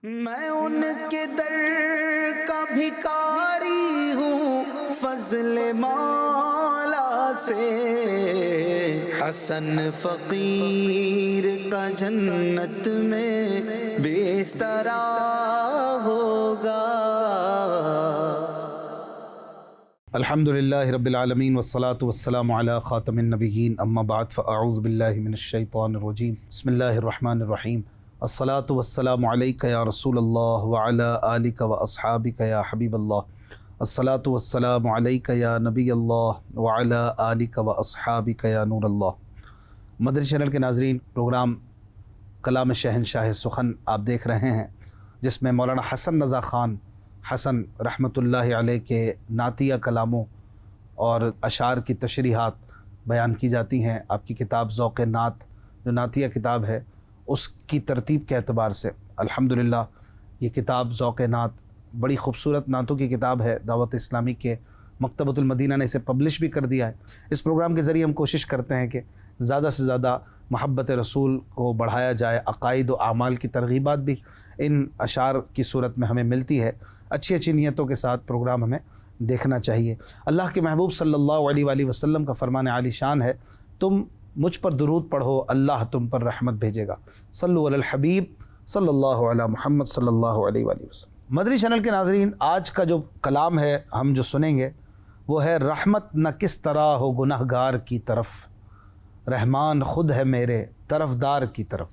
میں ان کے در کا بھکاری ہوں فضل مولا سے، حسن فقیر کا جنت میں بستر ہوگا۔ الحمدللہ رب العالمین والصلاة والسلام علی خاتم النبیین، اما بعد فاعوذ باللہ من الشیطان الرجیم، بسم اللہ الرحمن الرحیم۔ الصلاة والسلام علیک یا رسول اللہ وعلی آلک واصحابک یا حبیب اللہ۔ الصلاة والسلام علیک یا نبی اللہ وعلی آلک واصحابک یا نور اللہ۔ مدنی چینل کے ناظرین، پروگرام کلام شہنشاہ سخن آپ دیکھ رہے ہیں، جس میں مولانا حسن رضا خان حسن رحمۃ اللہ علیہ کے نعتیہ کلاموں اور اشعار کی تشریحات بیان کی جاتی ہیں۔ آپ کی کتاب ذوق نعت جو نعتیہ کتاب ہے، اس کی ترتیب کے اعتبار سے الحمدللہ یہ کتاب ذوق نعت بڑی خوبصورت نعتوں کی کتاب ہے۔ دعوت اسلامی کے مکتبۃ المدینہ نے اسے پبلش بھی کر دیا ہے۔ اس پروگرام کے ذریعے ہم کوشش کرتے ہیں کہ زیادہ سے زیادہ محبت رسول کو بڑھایا جائے، عقائد و اعمال کی ترغیبات بھی ان اشعار کی صورت میں ہمیں ملتی ہے۔ اچھی اچھی نیتوں کے ساتھ پروگرام ہمیں دیکھنا چاہیے۔ اللہ کے محبوب صلی اللہ علیہ وآلہ وسلم کا فرمان عالی شان ہے، تم مجھ پر درود پڑھو، اللہ تم پر رحمت بھیجے گا۔ صلو علی الحبیب صلی اللہ علی محمد صلی اللہ علیہ وآلہ وسلم۔ مدنی چینل کے ناظرین، آج کا جو کلام ہے ہم جو سنیں گے وہ ہے رحمت نہ کس طرح ہو گناہ گار کی طرف، رحمان خود ہے میرے طرفدار کی طرف۔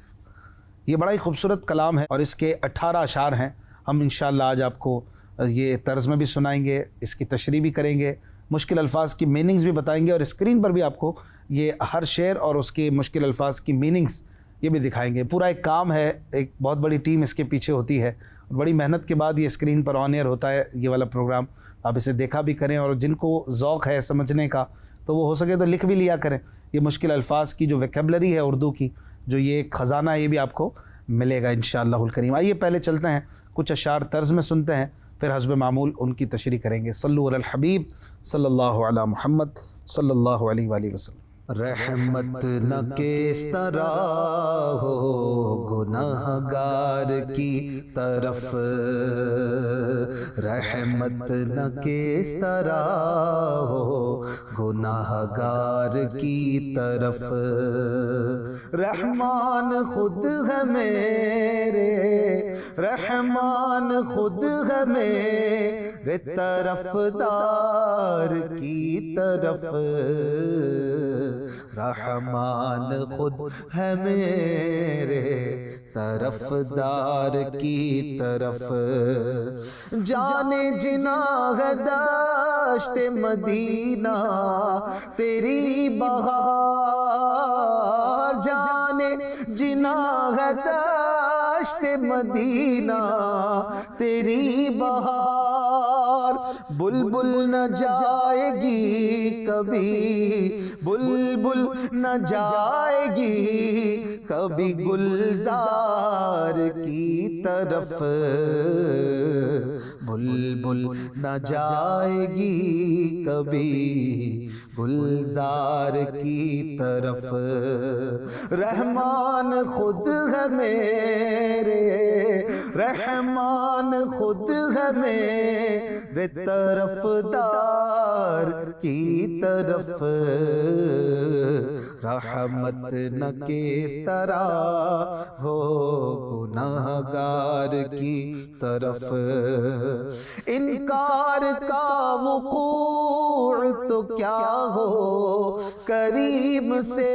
یہ بڑا ہی خوبصورت کلام ہے اور اس کے 18 اشعار ہیں۔ ہم انشاءاللہ آج آپ کو یہ طرز میں بھی سنائیں گے، اس کی تشریح بھی کریں گے، مشکل الفاظ کی میننگز بھی بتائیں گے، اور اسکرین پر بھی آپ کو یہ ہر شعر اور اس کے مشکل الفاظ کی میننگز یہ بھی دکھائیں گے۔ پورا ایک کام ہے، ایک بہت بڑی ٹیم اس کے پیچھے ہوتی ہے، اور بڑی محنت کے بعد یہ اسکرین پر آن ایئر ہوتا ہے یہ والا پروگرام۔ آپ اسے دیکھا بھی کریں، اور جن کو ذوق ہے سمجھنے کا تو وہ ہو سکے تو لکھ بھی لیا کریں۔ یہ مشکل الفاظ کی جو ویکیبلری ہے اردو کی، جو یہ ایک خزانہ ہے، یہ بھی آپ کو ملے گا انشاءاللہ الکریم۔ آئیے پہلے چلتے ہیں، کچھ اشعار طرز میں سنتے ہیں، پھر حسب معمول ان کی تشریح کریں گے۔ صلو علی الحبیب صلی اللہ علی محمد صلی اللہ علیہ وآلہ وسلم۔ رحمت نہ کس طرح ہو گناہ گار کی طرف، رحمت نہ کس طرح ہو گناہ گار کی طرف، رحمان خود ہے میرے، رحمان خود ہے میرے طرفدار کی طرف، رحمان خود ہے میرے طرفدار کی طرف، جانے جناح دشت مدینہ تیری بہار، جانے جناح دشت مدینہ تیری بہار، بلبل نہ جائے گی کبھی، بلبل نہ جائے گی کبھی گلزار کی طرف، بلبل نہ جائے گی کبھی گلزار کی طرف، رحمان خود ہے میرے، رحمان خود ہے میرے طرفدار کی طرف، رحمت نہ کس طرح ہو گناہ گار کی طرف، انکار کا وقوع تو کیا ہو کریم سے،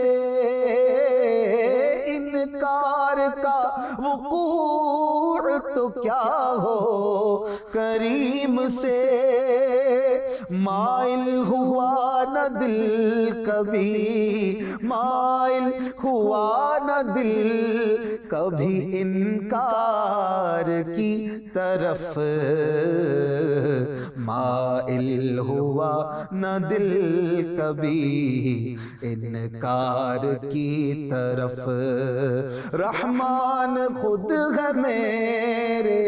انکار کا وقوع تو کیا ہو کریم سے، مائل ہوا نہ دل کبھی، مائل ہوا نہ دل کبھی انکار کی طرف، مائل ہوا نہ دل کبھی انکار کی طرف، رحمان خود ہے میرے،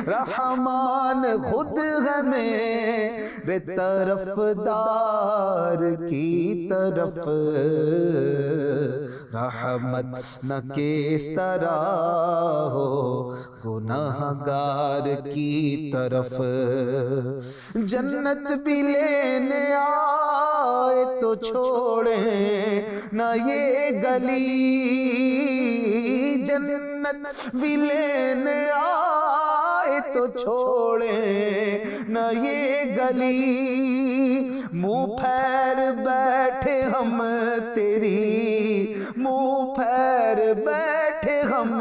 رحمان خود ہے میرے طرفدار کی طرف، رحمت نہ کس طرح ہو گناہگار کی طرف، جنت بھی لینے آئے تو چھوڑیں نہ یہ گلی، جنت بھی لینے آئے تو چھوڑیں نہ یہ گلی، منہ پھیر بیٹھے ہم تیری، منہ پھیر بیٹھے ہم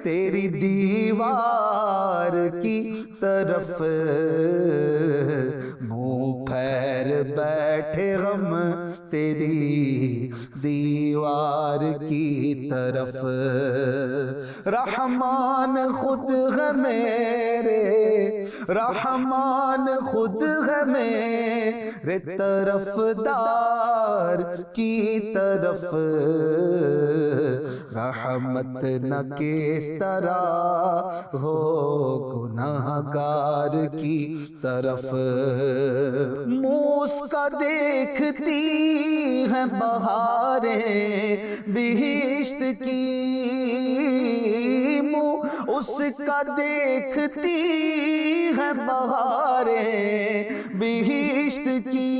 تیری دیوار کی طرف، منہ پھیر بیٹھے ہم تیری دیوار کی طرف، رحمان خود ہے میرے، رحمان خود ہے میرے طرفدار کی طرف، رحمت نہ کس طرح ہو گناہگار کی طرف، مسکا دیکھتی ہیں بہاریں بہشت کی، اس کا دیکھتی ہے بہاریں بہشت کی،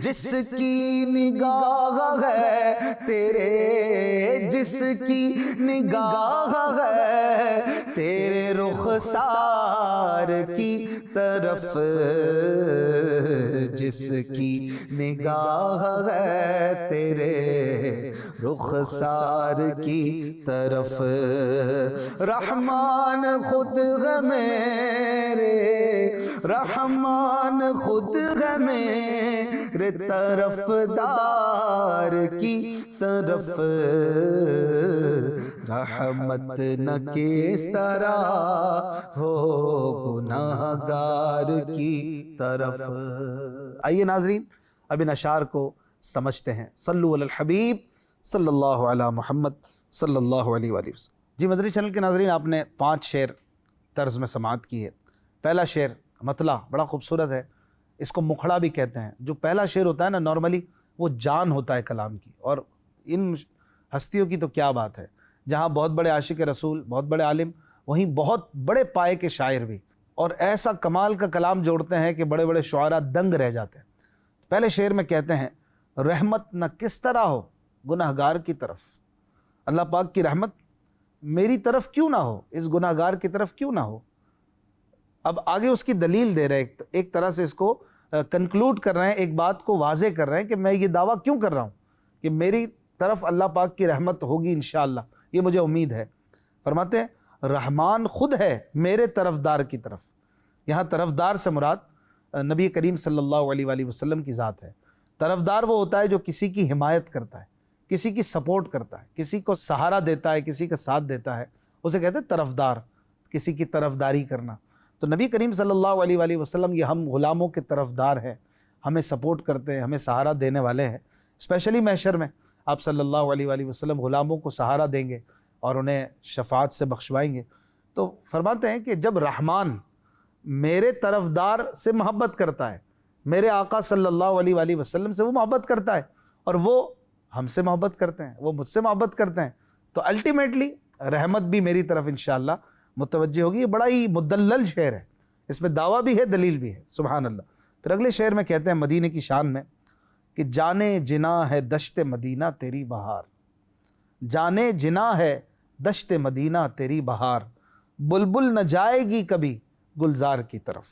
جس کی نگاہ ہے تیرے، جس کی نگاہ ہے تیرے رخسار کی طرف، جس کی نگاہ ہے تیرے رخسار کی طرف، رحمان خود ہے میرے، رحمان خود ہے میرے طرفدار کی طرف، رحمت نہ کس طرح ہو گناہگار کی طرف۔ آئیے ناظرین اب ان اشعار کو سمجھتے ہیں۔ صلو علی الحبیب صلی اللہ علی محمد صلی اللہ علیہ وآلہ وسلم۔ جی مدری چینل کے ناظرین، آپ نے 5 شعر طرز میں سماعت کی ہے۔ پہلا شعر مطلع بڑا خوبصورت ہے، اس کو مکھڑا بھی کہتے ہیں۔ جو پہلا شعر ہوتا ہے نا نارملی وہ جان ہوتا ہے کلام کی، اور ان ہستیوں کی تو کیا بات ہے، جہاں بہت بڑے عاشق رسول، بہت بڑے عالم، وہیں بہت بڑے پائے کے شاعر بھی، اور ایسا کمال کا کلام جوڑتے ہیں کہ بڑے بڑے شعراء دنگ رہ جاتے ہیں۔ پہلے شعر میں کہتے ہیں رحمت نہ کس طرح ہو گناہگار کی طرف، اللہ پاک کی رحمت میری طرف کیوں نہ ہو، اس گناہگار کی طرف کیوں نہ ہو۔ اب آگے اس کی دلیل دے رہے ہیں، ایک طرح سے اس کو کنکلوڈ کر رہے ہیں، ایک بات کو واضح کر رہے ہیں کہ میں یہ دعویٰ کیوں کر رہا ہوں کہ میری طرف اللہ پاک کی رحمت ہوگی انشاءاللہ، یہ مجھے امید ہے۔ فرماتے ہیں رحمان خود ہے میرے طرفدار کی طرف، یہاں طرفدار سے مراد نبی کریم صلی اللہ علیہ وآلہ وسلم کی ذات ہے۔ طرفدار وہ ہوتا ہے جو کسی کی حمایت کرتا ہے، کسی کی سپورٹ کرتا ہے، کسی کو سہارا دیتا ہے، کسی کا ساتھ دیتا ہے، اسے کہتے ہیں طرفدار، کسی کی طرفداری کرنا۔ تو نبی کریم صلی اللہ علیہ وآلہ وسلم یہ ہم غلاموں کے طرفدار ہیں، ہمیں سپورٹ کرتے ہیں، ہمیں سہارا دینے والے ہیں۔ اسپیشلی محشر میں آپ صلی اللہ علیہ وآلہ وسلم غلاموں کو سہارا دیں گے اور انہیں شفاعت سے بخشوائیں گے۔ تو فرماتے ہیں کہ جب رحمان میرے طرفدار سے محبت کرتا ہے، میرے آقا صلی اللہ علیہ وآلہ وسلم سے وہ محبت کرتا ہے، اور وہ ہم سے محبت کرتے ہیں، وہ مجھ سے محبت کرتے ہیں، تو الٹیمیٹلی رحمت بھی میری طرف انشاءاللہ متوجہ ہوگی۔ یہ بڑا ہی مدلل شعر ہے، اس میں دعویٰ بھی ہے، دلیل بھی ہے، سبحان اللہ۔ پھر اگلے شعر میں کہتے ہیں مدینے کی شان میں کہ جانے جنا ہے دشت مدینہ تیری بہار، جانے جنا ہے دشت مدینہ تیری بہار، بلبل نہ جائے گی کبھی گلزار کی طرف۔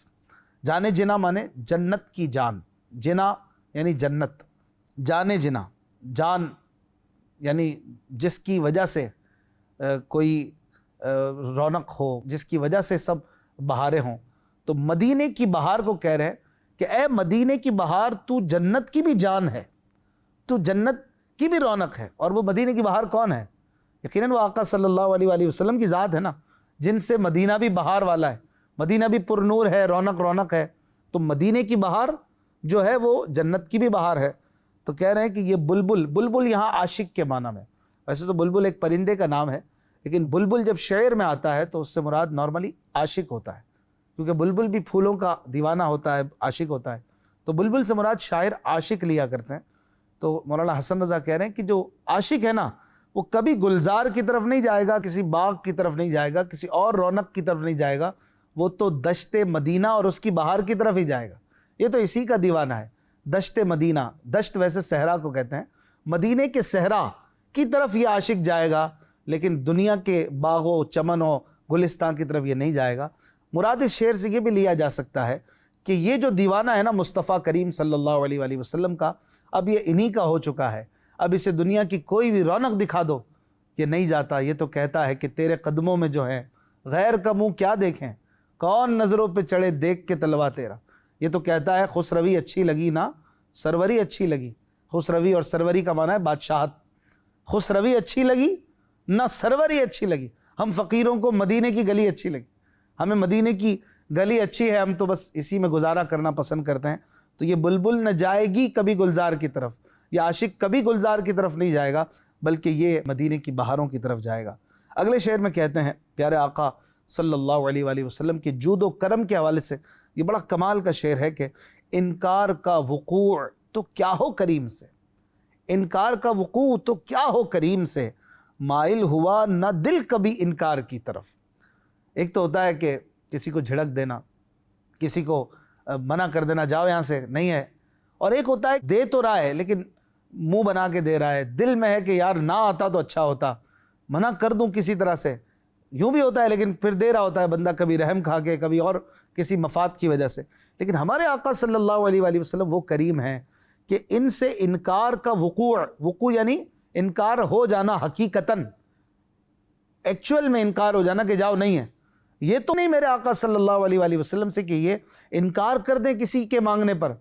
جانے جنا مانے جنت کی جان، جنا یعنی جنت، جانے جنا جان یعنی جس کی وجہ سے کوئی رونق ہو، جس کی وجہ سے سب بہاریں ہوں۔ تو مدینے کی بہار کو کہہ رہے ہیں کہ اے مدینے کی بہار، تو جنت کی بھی جان ہے، تو جنت کی بھی رونق ہے۔ اور وہ مدینے کی بہار کون ہے؟ یقیناً وہ آقا صلی اللہ علیہ وآلہ وسلم کی ذات ہے نا، جن سے مدینہ بھی بہار والا ہے، مدینہ بھی پر نور ہے، رونق ہے۔ تو مدینے کی بہار جو ہے وہ جنت کی بھی بہار ہے۔ تو کہہ رہے ہیں کہ یہ بلبل، بلبل یہاں عاشق کے معنی میں، ویسے تو بلبل ایک پرندے کا نام ہے، لیکن بلبل جب شعر میں آتا ہے تو اس سے مراد نارملی عاشق ہوتا ہے، کیونکہ بلبل بھی پھولوں کا دیوانہ ہوتا ہے، عاشق ہوتا ہے، تو بلبل سے مراد شاعر عاشق لیا کرتے ہیں۔ تو مولانا حسن رضا کہہ رہے ہیں کہ جو عاشق ہے نا وہ کبھی گلزار کی طرف نہیں جائے گا، کسی باغ کی طرف نہیں جائے گا، کسی اور رونق کی طرف نہیں جائے گا، وہ تو دشت مدینہ اور اس کی بہار کی طرف ہی جائے گا۔ یہ تو اسی کا دیوانہ ہے، دشت مدینہ، دشت ویسے صحرا کو کہتے ہیں، مدینے کے صحرا کی طرف یہ عاشق جائے گا، لیکن دنیا کے باغوں چمنوں گلستان کی طرف یہ نہیں جائے گا۔ مراد اس شعر سے یہ بھی لیا جا سکتا ہے کہ یہ جو دیوانہ ہے نا مصطفیٰ کریم صلی اللہ علیہ وآلہ وسلم کا، اب یہ انہی کا ہو چکا ہے۔ اب اسے دنیا کی کوئی بھی رونق دکھا دو یہ نہیں جاتا، یہ تو کہتا ہے کہ تیرے قدموں میں جو ہے غیر کا منہ کیا دیکھیں، کون نظروں پہ چڑھے دیکھ کے تلوا تیرا۔ یہ تو کہتا ہے خسروی اچھی لگی نہ سروری اچھی لگی۔ خسروی اور سروری کا معنی ہے بادشاہت۔ خسروی اچھی لگی نہ سروری اچھی لگی۔ ہم فقیروں کو مدینے کی گلی اچھی لگی، ہمیں مدینے کی گلی اچھی ہے، ہم تو بس اسی میں گزارا کرنا پسند کرتے ہیں۔ تو یہ بلبل نہ جائے گی کبھی گلزار کی طرف، یہ عاشق کبھی گلزار کی طرف نہیں جائے گا، بلکہ یہ مدینے کی بہاروں کی طرف جائے گا۔ اگلے شعر میں کہتے ہیں پیارے آقا صلی اللہ علیہ وآلہ وسلم کے جود و کرم کے حوالے سے، یہ بڑا کمال کا شعر ہے کہ انکار کا وقوع تو کیا ہو کریم سے، انکار کا وقوع تو کیا ہو کریم سے، مائل ہوا نہ دل کبھی انکار کی طرف۔ ایک تو ہوتا ہے کہ کسی کو جھڑک دینا، کسی کو منع کر دینا جاؤ یہاں سے نہیں ہے، اور ایک ہوتا ہے دے تو رہا ہے لیکن منہ بنا کے دے رہا ہے، دل میں ہے کہ یار نہ آتا تو اچھا ہوتا، منع کر دوں کسی طرح سے، یوں بھی ہوتا ہے لیکن پھر دے رہا ہوتا ہے بندہ، کبھی رحم کھا کے کبھی اور کسی مفاد کی وجہ سے۔ لیکن ہمارے آقا صلی اللہ علیہ وآلہ وسلم وہ کریم ہیں کہ ان سے انکار کا وقوع یعنی انکار ہو جانا، حقیقتاً ایکچول میں انکار ہو جانا کہ جاؤ نہیں ہے، یہ تو نہیں میرے آقا صلی اللہ علیہ وآلہ وسلم سے کہ یہ انکار کر دیں کسی کے مانگنے پر،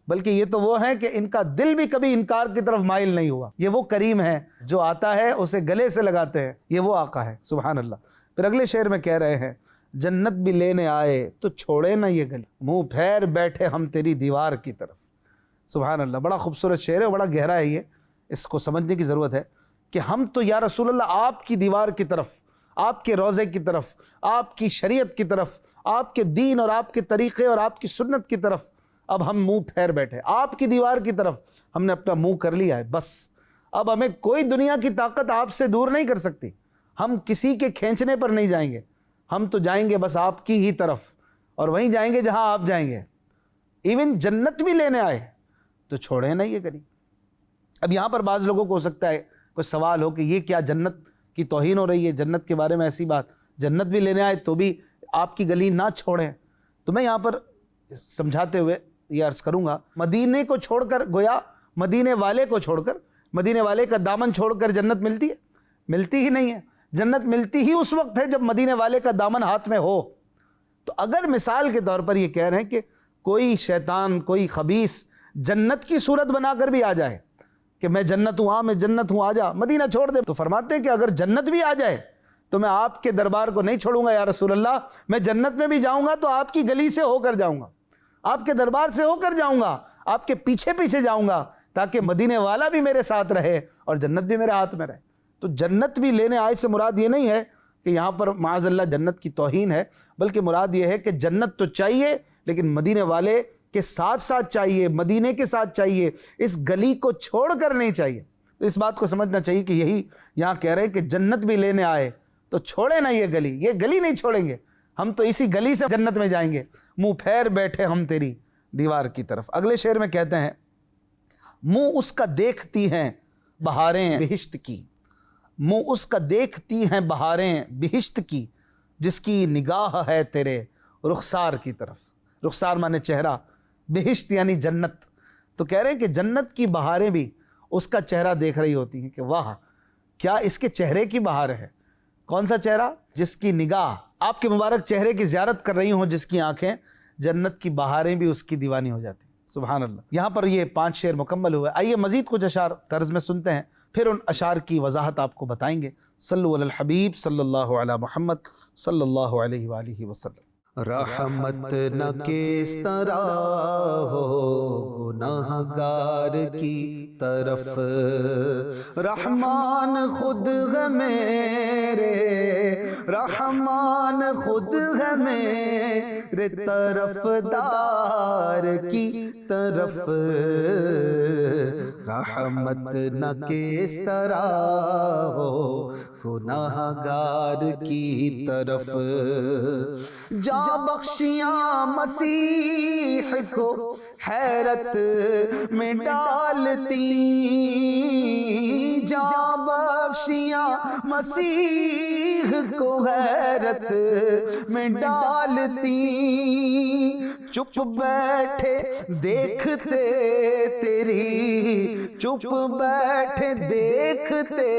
بلکہ یہ تو وہ ہیں کہ ان کا دل بھی کبھی انکار کی طرف مائل نہیں ہوا۔ یہ وہ کریم ہے جو آتا ہے اسے گلے سے لگاتے ہیں، یہ وہ آقا ہے، سبحان اللہ۔ پھر اگلے شعر میں کہہ رہے ہیں جنت بھی لینے آئے تو چھوڑے نہ یہ گلی، منہ پھیر بیٹھے ہم تیری دیوار کی طرف۔ سبحان اللہ، بڑا خوبصورت شعر ہے، بڑا گہرا ہے، یہ اس کو سمجھنے کی ضرورت ہے کہ ہم تو یا رسول اللہ آپ کی دیوار کی طرف، آپ کے روضے کی طرف، آپ کی شریعت کی طرف، آپ کے دین اور آپ کے طریقے اور آپ کی سنت کی طرف اب ہم منہ پھیر بیٹھے، آپ کی دیوار کی طرف ہم نے اپنا منہ کر لیا ہے، بس اب ہمیں کوئی دنیا کی طاقت آپ سے دور نہیں کر سکتی، ہم کسی کے کھینچنے پر نہیں جائیں گے، ہم تو جائیں گے بس آپ کی ہی طرف، اور وہیں جائیں گے جہاں آپ جائیں گے۔ ایون جنت بھی لینے آئے تو چھوڑے نہ یہ گلی۔ اب یہاں پر بعض لوگوں کو ہو سکتا ہے کوئی سوال ہو کہ یہ کیا جنت کی توہین ہو رہی ہے، جنت کے بارے میں ایسی بات، جنت بھی لینے آئے تو بھی آپ کی گلی نہ چھوڑیں۔ تو میں یہاں پر سمجھاتے ہوئے یہ عرض کروں گا، مدینے کو چھوڑ کر، گویا مدینے والے کو چھوڑ کر، مدینے والے کا دامن چھوڑ کر جنت ملتی ہے؟ ملتی ہی نہیں ہے۔ جنت ملتی ہی اس وقت ہے جب مدینے والے کا دامن ہاتھ میں ہو۔ تو اگر مثال کے طور پر یہ کہہ رہے ہیں کہ کوئی شیطان، کوئی خبیث جنت کی صورت بنا کر بھی آ جائے کہ میں جنت ہوں، میں جنت ہوں، آ جا مدینہ چھوڑ دے، تو فرماتے ہیں کہ اگر جنت بھی آ جائے تو میں آپ کے دربار کو نہیں چھوڑوں گا یا رسول اللہ، میں جنت میں بھی جاؤں گا تو آپ کی گلی سے ہو کر جاؤں گا، آپ کے دربار سے ہو کر جاؤں گا، آپ کے پیچھے پیچھے جاؤں گا، تاکہ مدینے والا بھی میرے ساتھ رہے اور جنت بھی میرے ہاتھ میں رہے۔ تو جنت بھی لینے آئے سے مراد یہ نہیں ہے کہ یہاں پر معاذ اللہ جنت کی توہین ہے، بلکہ مراد یہ ہے کہ جنت تو چاہیے لیکن مدینے والے کے ساتھ ساتھ چاہیے، مدینے کے ساتھ چاہیے، اس گلی کو چھوڑ کر نہیں چاہیے۔ اس بات کو سمجھنا چاہیے کہ یہی یہاں کہہ رہے ہیں کہ جنت بھی لینے آئے تو چھوڑے نہ یہ گلی نہیں چھوڑیں گے، ہم تو اسی گلی سے جنت میں جائیں گے، منہ پھیر بیٹھے ہم تیری دیوار کی طرف۔ اگلے شعر میں کہتے ہیں منہ اس کا دیکھتی ہیں بہاریں بہشت کی، منہ اس کا دیکھتی ہیں بہاریں بہشت کی، جس کی نگاہ ہے تیرے رخسار کی طرف۔ رخسار مانے چہرہ، بہشت یعنی جنت۔ تو کہہ رہے ہیں کہ جنت کی بہاریں بھی اس کا چہرہ دیکھ رہی ہوتی ہیں کہ واہ کیا اس کے چہرے کی بہار ہے۔ کون سا چہرہ؟ جس کی نگاہ آپ کے مبارک چہرے کی زیارت کر رہی ہوں، جس کی آنکھیں، جنت کی بہاریں بھی اس کی دیوانی ہو جاتی ہیں۔ سبحان اللہ۔ یہاں پر یہ 5 شعر مکمل ہوئے۔ آئیے مزید کچھ اشعار طرز میں سنتے ہیں، پھر ان اشعار کی وضاحت آپ کو بتائیں گے۔ صلو علی الحبیب صلی اللہ علی محمد صلی اللہ علیہ وآلہ وسلم۔ رحمت نہ کس طرح ہو گناہگار کی طرف، رحمان خود ہے میرے، رحمان خود ہے میرے طرف دار کی طرف، رحمت نہ کس طرح ہو گناہگار کی طرف، جاں بخشیاں مسیح کو حیرت میں ڈالتی، جاں بخشیاں مسیح کو حیرت میں ڈالتی، چپ بیٹھے دیکھتے تیری، چپ بیٹھے دیکھتے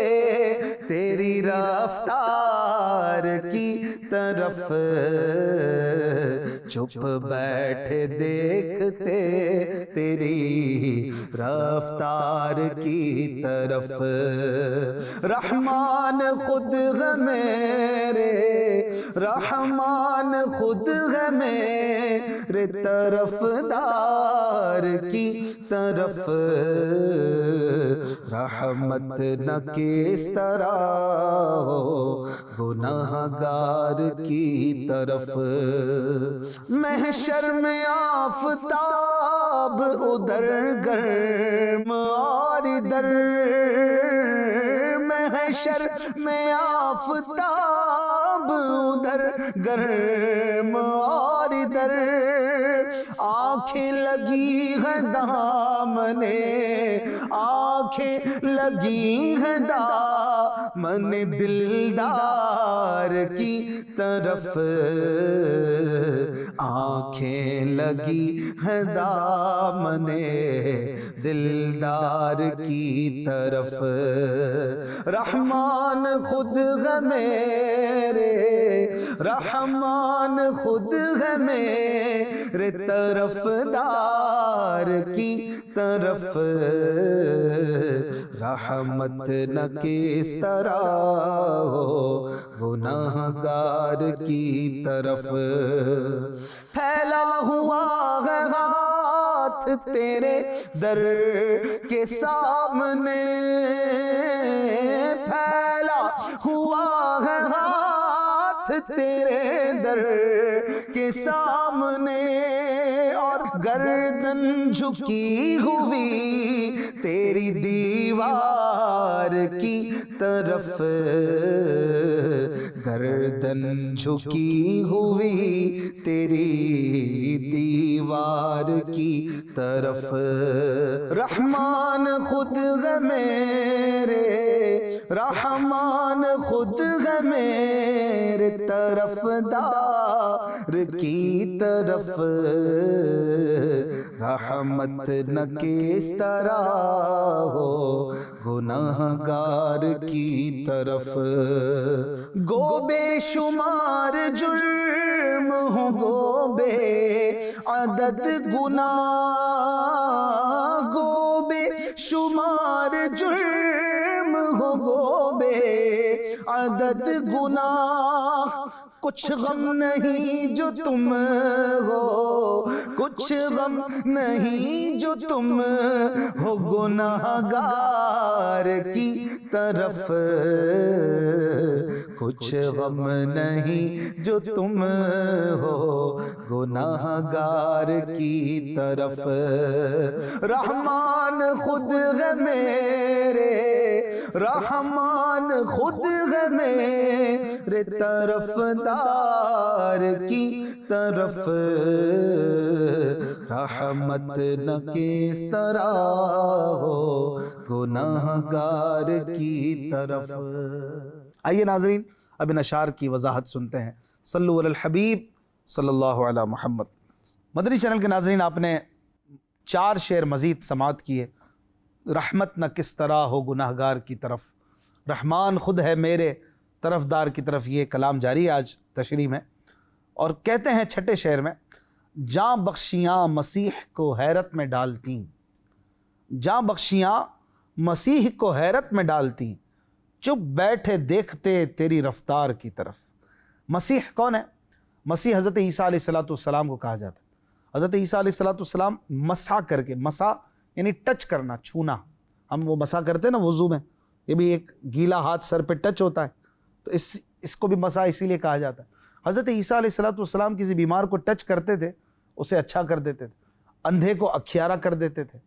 تیری رفتار کی طرف، چپ بیٹھے دیکھتے تیری رفتار کی طرف، رحمان خود ہے میرے، رحمان خود ہے میرے طرف دار کی طرف، رحمت نہ کس طرح ہو گناہگار کی طرف، محشر میں آفتاب ادھر گرم اور ادھر، محشر میں آفتاب ادھر گرم اور ادھر، آنکھیں لگی ہے دامنے، آنکھیں لگی ہے دامن دلدار کی طرف، آنکھیں لگی ہے دامن دلدار کی طرف، رحمان خود ہے میرے، رحمان خود ہے میرے طرف دار کی طرف، رحمت نہ کس طرح ہو گناہگار کی طرف، پھیلا ہوا ہے ہاتھ تیرے در کے سامنے، پھیلا ہوا ہے ہاتھ تیرے در کے سامنے، اور گردن جھکی ہوئی تیری دیوار کی طرف، گردن جھکی ہوئی تیری دیوار کی طرف، رحمان خود ہے میرے، رحمان خود ہے میرے طرف دار کی طرف، رحمت نہ کس طرح ہو گناہگار کی طرف، گو بے شمار جرم ہو گو بے عدد گناہ، گو بے شمار جرم ہو گو بے عدد گناہ، کچھ غم نہیں جو تم ہو، کچھ غم نہیں جو تم ہو گناہگار کی طرف، کچھ غم نہیں جو تم ہو گناہگار کی طرف، رحمان خود ہے میرے، رحمان خود ہے میرے طرف دار کی طرف، رحمت نہ کس طرح ہو گناہگار کی طرف۔ آئیے ناظرین اب ان اشعار کی وضاحت سنتے ہیں۔ صلو علی الحبیب صلی اللہ علی محمد۔ مدنی چینل کے ناظرین، آپ نے 4 شعر مزید سماعت کیے۔ رحمت نہ کس طرح ہو گناہگار کی طرف، رحمان خود ہے میرے طرفدار کی طرف، یہ کلام جاری ہے آج تشریح میں۔ اور کہتے ہیں چھٹے شعر میں، جاں بخشیاں مسیح کو حیرت میں ڈالتیں، جاں بخشیاں مسیح کو حیرت میں ڈالتیں، چپ بیٹھے دیکھتے تیری رفتار کی طرف۔ مسیح کون ہے؟ مسیح حضرت عیسیٰ علیہ السلام کو کہا جاتا ہے۔ حضرت عیسیٰ علیہ السلام مسح کر کے، مسح یعنی ٹچ کرنا، چھونا، ہم وہ مسح کرتے ہیں نا وضو میں، یہ بھی ایک گیلا ہاتھ سر پہ ٹچ ہوتا ہے، تو اس کو بھی مسح اسی لیے کہا جاتا ہے۔ حضرت عیسیٰ علیہ السلام کسی بیمار کو ٹچ کرتے تھے، اسے اچھا کر دیتے تھے، اندھے کو اکھیارا کر دیتے تھے،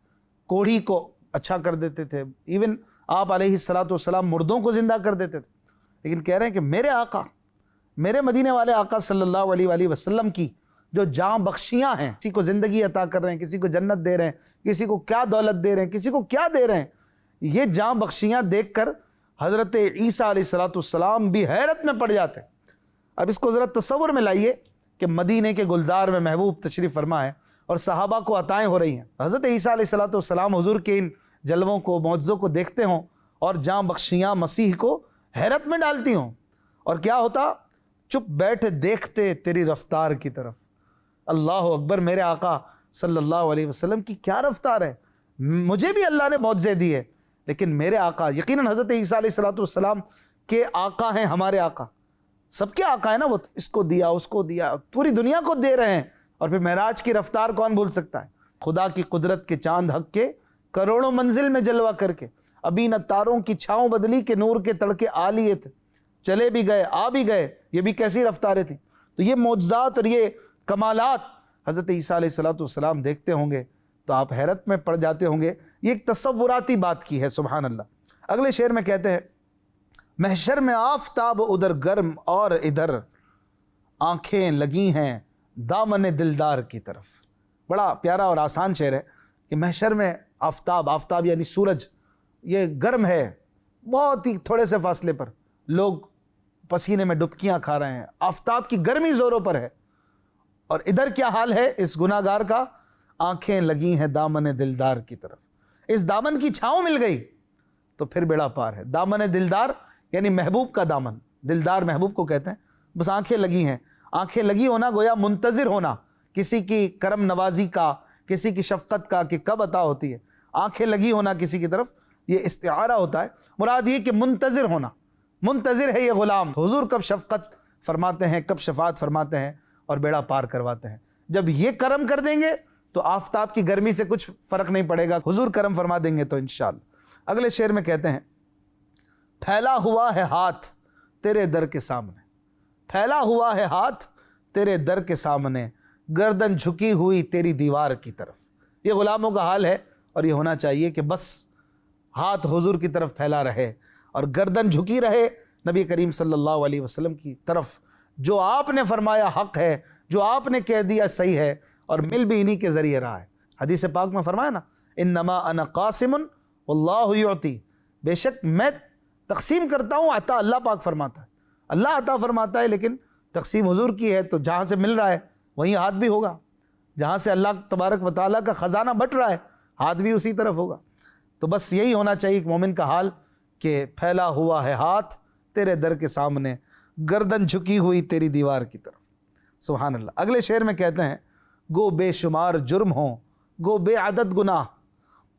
کوڑھی کو اچھا کر دیتے تھے، ایون آپ علیہ السلام مردوں کو زندہ کر دیتے تھے۔ لیکن کہہ رہے ہیں کہ میرے آقا، میرے مدینے والے آقا صلی اللہ علیہ وآلہ وسلم کی جو جاں بخشیاں ہیں، کسی کو زندگی عطا کر رہے ہیں، کسی کو جنت دے رہے ہیں، کسی کو کیا دولت دے رہے ہیں، کسی کو کیا دے رہے ہیں، یہ جاں بخشیاں دیکھ کر حضرت عیسیٰ علیہ السلام بھی حیرت میں پڑ جاتے ہیں۔ اب اس کو ذرا تصور میں لائیے کہ مدینے کے گلزار میں محبوب تشریف فرما ہے اور صحابہ کو عطائیں ہو رہی ہیں، حضرت عیسیٰ علیہ السلام حضور کے ان جلووں کو، معجزوں کو دیکھتے ہوں اور جاں بخشیاں مسیح کو حیرت میں ڈالتی ہوں، اور کیا ہوتا؟ چپ بیٹھے دیکھتے تیری رفتار کی طرف۔ اللہ اکبر، میرے آقا صلی اللہ علیہ وسلم کی کیا رفتار ہے، مجھے بھی اللہ نے معجزے دی ہے، لیکن میرے آقا یقیناً حضرت عیسیٰ علیہ السلام کے آقا ہیں، ہمارے آقا سب کے آقا ہیں نا، وہ اس کو دیا، اس کو دیا، پوری دنیا کو دے رہے ہیں، اور پھر معراج کی رفتار کون بھول سکتا ہے؟ خدا کی قدرت کے چاند حق کے کروڑوں منزل میں جلوہ کر کے، ابھی نہ تاروں کی چھاؤں بدلی کہ نور کے تڑکے آ لیے تھے، چلے بھی گئے آ بھی گئے، یہ بھی کیسی رفتاریں تھیں۔ تو یہ معجزات اور یہ کمالات حضرت عیسیٰ علیہ السلام دیکھتے ہوں گے تو آپ حیرت میں پڑ جاتے ہوں گے۔ یہ ایک تصوراتی بات کی ہے، سبحان اللہ۔ اگلے شعر میں کہتے ہیں، محشر میں آفتاب ادھر گرم اور ادھر آنکھیں لگی ہیں دامن دلدار کی طرف۔ بڑا پیارا اور آسان شعر ہے کہ محشر میں آفتاب یعنی سورج، یہ گرم ہے، بہت ہی تھوڑے سے فاصلے پر، لوگ پسینے میں ڈبکیاں کھا رہے ہیں، آفتاب کی گرمی زوروں پر ہے، اور ادھر کیا حال ہے اس گناہ گار کا؟ آنکھیں لگی ہیں دامن دلدار کی طرف۔ اس دامن کی چھاؤں مل گئی تو پھر بیڑا پار ہے۔ دامن دلدار یعنی محبوب کا دامن، دلدار محبوب کو کہتے ہیں۔ بس آنکھیں لگی ہیں، آنکھیں لگی ہونا گویا منتظر ہونا کسی کی کرم نوازی کا، کسی کی شفقت کا کہ کب عطا ہوتی ہے۔ آنکھیں لگی ہونا کسی کی طرف، یہ استعارہ ہوتا ہے، مراد یہ کہ منتظر ہونا، منتظر ہے یہ غلام، حضور کب شفقت فرماتے ہیں، کب شفاعت فرماتے ہیں اور بیڑا پار کرواتے ہیں۔ جب یہ کرم کر دیں گے تو آفتاب کی گرمی سے کچھ فرق نہیں پڑے گا، حضور کرم فرما دیں گے تو انشاءاللہ۔ اگلے شعر میں کہتے ہیں، پھیلا ہوا ہے ہاتھ تیرے در کے سامنے، پھیلا ہوا ہے ہاتھ تیرے در کے سامنے، گردن جھکی ہوئی تیری دیوار کی طرف۔ یہ غلاموں کا حال ہے، اور یہ ہونا چاہیے کہ بس ہاتھ حضور کی طرف پھیلا رہے اور گردن جھکی رہے نبی کریم صلی اللہ علیہ وسلم کی طرف۔ جو آپ نے فرمایا حق ہے، جو آپ نے کہہ دیا صحیح ہے، اور مل بھی انہی کے ذریعے رہا ہے۔ حدیث پاک میں فرمایا نا، انما انا قاسم واللہ یعطی، بے شک میں تقسیم کرتا ہوں، عطا اللہ پاک فرماتا ہے، اللہ عطا فرماتا ہے، لیکن تقسیم حضور کی ہے، تو جہاں سے مل رہا ہے وہیں ہاتھ بھی ہوگا، جہاں سے اللہ تبارک و تعالیٰ کا خزانہ بٹ رہا ہے ہاتھ بھی اسی طرف ہوگا۔ تو بس یہی ہونا چاہیے ایک مومن کا حال کہ پھیلا ہوا ہے ہاتھ تیرے در کے سامنے، گردن جھکی ہوئی تیری دیوار کی طرف۔ سبحان اللہ۔ اگلے شعر میں کہتے ہیں، گو بے شمار جرم ہوں گو بے عدد گناہ،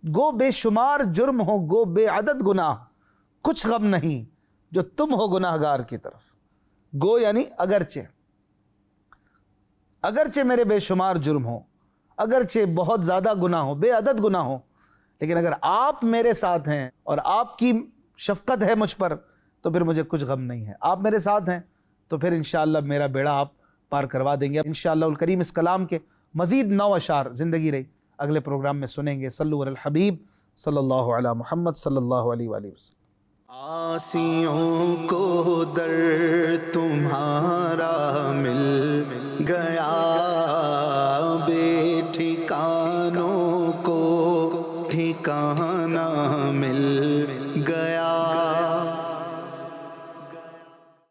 گو بے شمار جرم ہو گو بے عدد گناہ، کچھ غم نہیں جو تم ہو گناہ گار کی طرف۔ گو یعنی اگرچہ میرے بے شمار جرم ہو، اگرچہ بہت زیادہ گناہ ہو، بے عدد گناہ ہو، لیکن اگر آپ میرے ساتھ ہیں اور آپ کی شفقت ہے مجھ پر تو پھر مجھے کچھ غم نہیں ہے۔ آپ میرے ساتھ ہیں تو پھر انشاءاللہ میرا بیڑا آپ پار کروا دیں گے انشاءاللہ الکریم۔ اس کلام کے مزید 9 اشعار زندگی رہی اگلے پروگرام میں سنیں گے۔ صلو علی الحبیب صلی اللہ علی محمد صلی اللہ علیہ وآلہ وسلم۔ عاصیوں کو در تمہارا مل